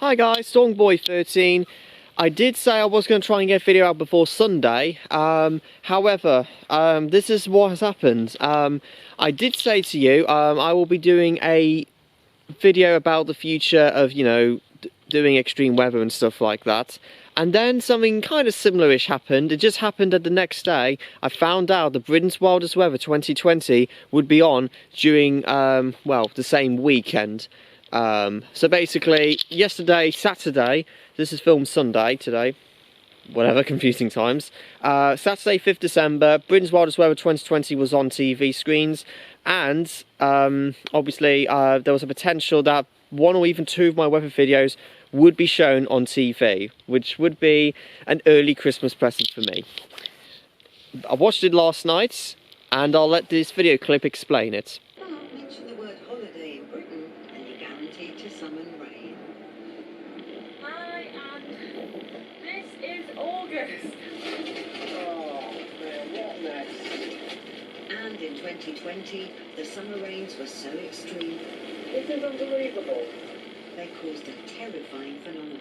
Hi guys, Songboy13. I did say I was going to try and get a video out before Sunday. However, this is what has happened. I did say to you, I will be doing a video about the future of, doing extreme weather and stuff like that. And then something kind of similar-ish happened. It just happened that the next day I found out that Britain's Wildest Weather 2020 would be on during, well, the same weekend. So basically, yesterday, Saturday, this is filmed Sunday today, whatever, confusing times. Saturday, 5th December, Britain's Wildest Weather 2020 was on TV screens, and obviously there was a potential that one or even two of my weather videos would be shown on TV, which would be an early Christmas present for me. I watched it last night, and I'll let this video clip explain it. Mention the word holiday in Britain, and you're guaranteed to summon rain. Hi, and this is August. Oh, man, what a mess. And in 2020, the summer rains were so extreme, This is unbelievable. they caused a terrifying phenomenon.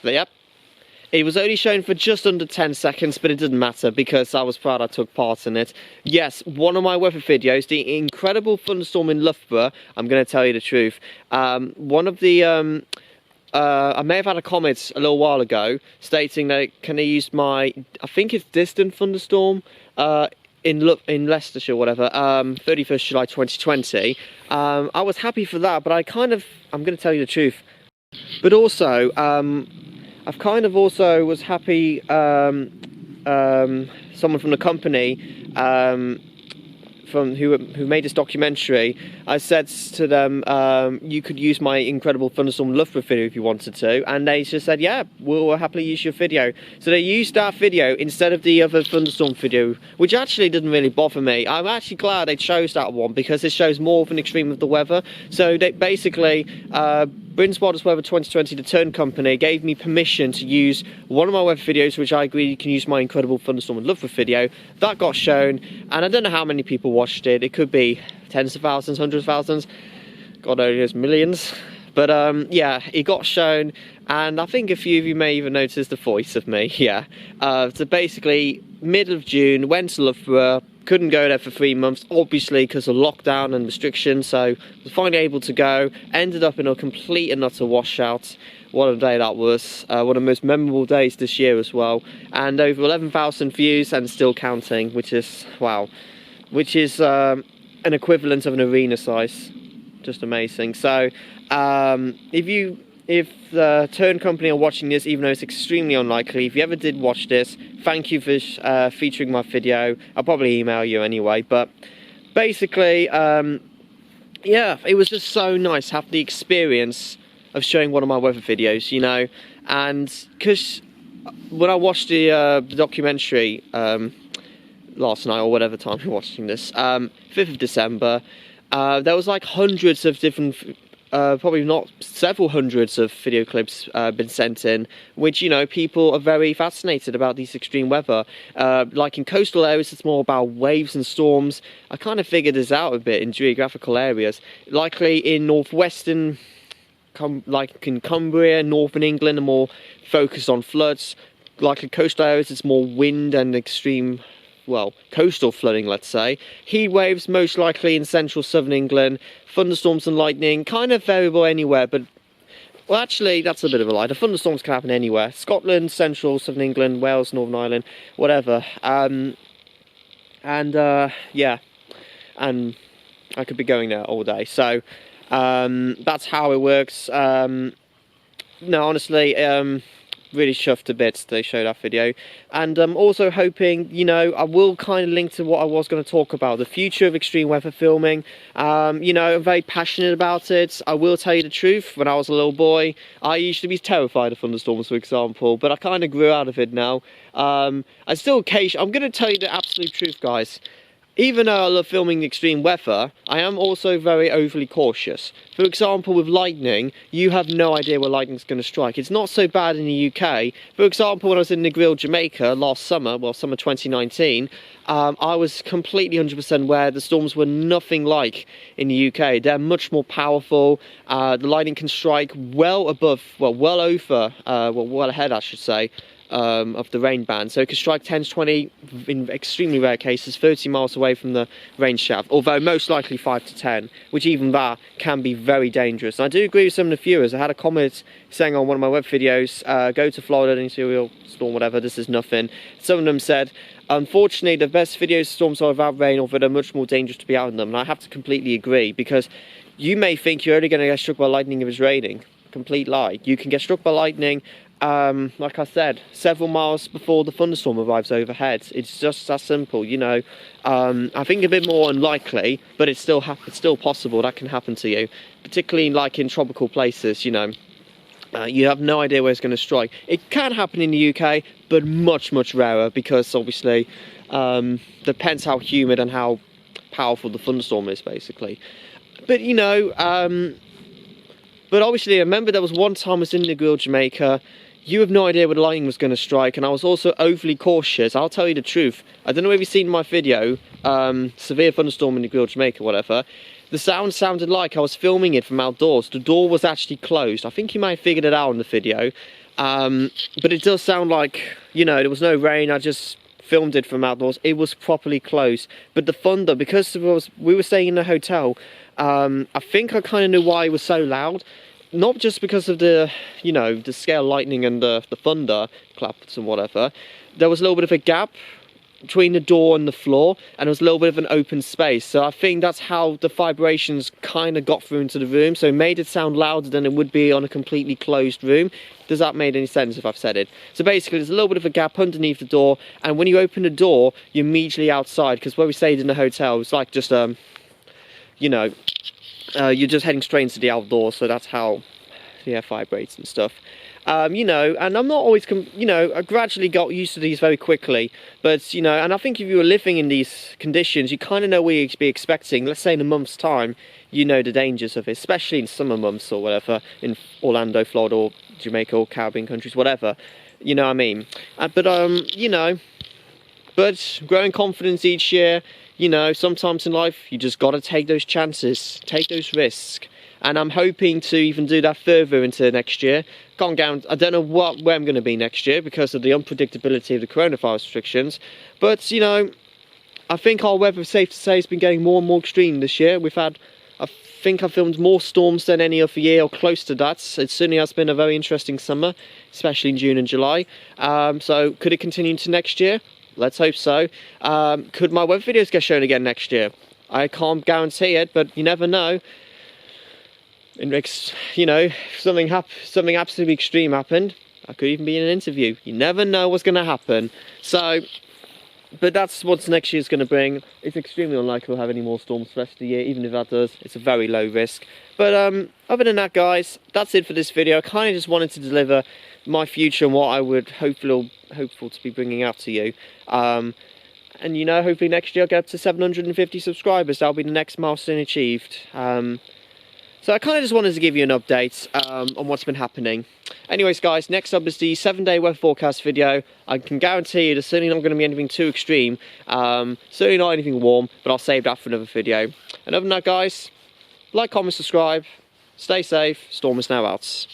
Yep. It was only shown for just under 10 seconds, but it didn't matter because I was proud I took part in it. Yes, one of my weather videos, the incredible thunderstorm in Loughborough, I'm going to tell you the truth. One of the, I may have had a comment a little while ago stating that can I use my, I think it's distant thunderstorm, in Leicestershire, whatever, 31st July 2020. I was happy for that, but I'm going to tell you the truth. But also, I've kind of also was happy, someone from the company, who made this documentary, I said to them, you could use my incredible thunderstorm Loughborough video if you wanted to, and they just said, yeah, we'll happily use your video. So they used that video instead of the other thunderstorm video, which actually didn't really bother me. I'm actually glad they chose that one because it shows more of an extreme of the weather. So they basically, Britain's Wildest Weather 2020, the Turn Company, gave me permission to use one of my weather videos, which I agreed you can use my incredible thunderstorm and Loughborough video. That got shown, and I don't know how many people watched it. It could be tens of thousands, hundreds of thousands, God only knows, millions. But yeah, it got shown, and I think a few of you may even notice the voice of me. Yeah. So basically, middle of June, went to Loughborough. Couldn't go there for 3 months, obviously because of lockdown and restrictions, so was finally able to go. Ended up in a complete and utter washout. What a day that was. One of the most memorable days this year as well. And over 11,000 views and still counting, which is, wow. Which is an equivalent of an arena size. Just amazing. So, if the Turn Company are watching this, even though it's extremely unlikely, if you ever did watch this, thank you for featuring my video. I'll probably email you anyway, but basically, yeah, it was just so nice to have the experience of showing one of my weather videos, and because when I watched the documentary last night, or whatever time you're watching this, 5th of December, there was like hundreds of different, probably not several hundreds of video clips been sent in, which, people are very fascinated about these extreme weather. Like in coastal areas, it's more about waves and storms. I kind of figured this out a bit in geographical areas. Likely in northwestern, like in Cumbria, northern England, are more focused on floods. Like in coastal areas, it's more wind and extreme, well, coastal flooding, let's say. Heat waves most likely in central southern England. Thunderstorms and lightning, kind of variable anywhere, but, well, actually, that's a bit of a lie. The thunderstorms can happen anywhere. Scotland, central southern England, Wales, Northern Ireland, whatever. Yeah, and I could be going there all day. So, that's how it works. No, honestly, really chuffed to bits they showed that video, and I'm also hoping, I will kind of link to what I was going to talk about, the future of extreme weather filming. I'm very passionate about it. I will tell you the truth, when I was a little boy, I used to be terrified of thunderstorms, for example, but I kind of grew out of it now. I still occasionally, I'm going to tell you the absolute truth, guys, even though I love filming extreme weather, I am also very overly cautious. For example, with lightning, you have no idea where lightning's going to strike. It's not so bad in the UK. For example, when I was in Negril, Jamaica last summer, well, summer 2019, I was completely 100% aware the storms were nothing like in the UK. They're much more powerful. The lightning can strike well above, well, well over, well ahead, I should say, of the rain band. So it could strike 10 to 20, in extremely rare cases, 30 miles away from the range shaft, although most likely 5 to 10, which even that can be very dangerous. And I do agree with some of the viewers. I had a comment saying on one of my web videos, go to Florida and see a real storm, whatever, this is nothing. Some of them said, unfortunately, the best video storms are without rain, although they're much more dangerous to be out in them. And I have to completely agree, because you may think you're only going to get struck by lightning if it's raining. Complete lie. You can get struck by lightning, like I said, several miles before the thunderstorm arrives overhead. It's just that simple, you know. I think a bit more unlikely, but it's still possible that can happen to you, particularly like in tropical places, you know. You have no idea where it's going to strike. It can happen in the UK, but much rarer, because obviously depends how humid and how powerful the thunderstorm is, basically. But you know, but obviously I remember there was one time I was in Negril, Jamaica. You have no idea where the lightning was going to strike, and I was also overly cautious. I'll tell you the truth. I don't know if you've seen my video, severe thunderstorm in Negril, Jamaica, whatever. The sound sounded like I was filming it from outdoors. The door was actually closed. I think you might have figured it out in the video. But it does sound like, you know, there was no rain. I just filmed it from outdoors. It was properly closed. But the thunder, because we were staying in a hotel, I think I kind of knew why it was so loud. Not just because of the, you know, the scale lightning and the thunder claps and whatever. There was a little bit of a gap between the door and the floor, and there was a little bit of an open space. So I think that's how the vibrations kind of got through into the room. So it made it sound louder than it would be on a completely closed room. Does that make any sense if I've said it? So basically there's a little bit of a gap underneath the door, and when you open the door, you're immediately outside, because where we stayed in the hotel, it's like just, you know, you're just heading straight into the outdoors, so that's how the air vibrates and stuff. You know, and I'm not always, you know, I gradually got used to these very quickly, but, you know, and I think if you were living in these conditions, you kind of know what you'd be expecting. Let's say in a month's time, you know the dangers of it, especially in summer months or whatever, in Orlando, Florida, or Jamaica, or Caribbean countries, whatever, you know what I mean? You know, but growing confidence each year, you know, sometimes in life, you just got to take those chances, take those risks. And I'm hoping to even do that further into next year. Can't guarantee, I don't know where I'm going to be next year because of the unpredictability of the coronavirus restrictions. But, you know, I think our weather, safe to say, has been getting more and more extreme this year. We've had, I think I've filmed more storms than any other year or close to that. It certainly has been a very interesting summer, especially in June and July. So could it continue into next year? Let's hope so. Could my weather videos get shown again next year? I can't guarantee it, but you never know. You know, something absolutely extreme happened, I could even be in an interview. You never know what's going to happen. So, but that's what next year's going to bring. It's extremely unlikely we'll have any more storms for the rest of the year. Even if that does, it's a very low risk. But other than that, guys, that's it for this video. I kind of just wanted to deliver my future and what I would hopeful to be bringing out to you. And you know, hopefully next year I'll get up to 750 subscribers. That'll be the next milestone achieved. So I kind of just wanted to give you an update on what's been happening. Anyways, guys, next up is the 7-day weather forecast video. I can guarantee you there's certainly not going to be anything too extreme. Certainly not anything warm, but I'll save that for another video. And other than that, guys, like, comment, subscribe. Stay safe. Storm is now out.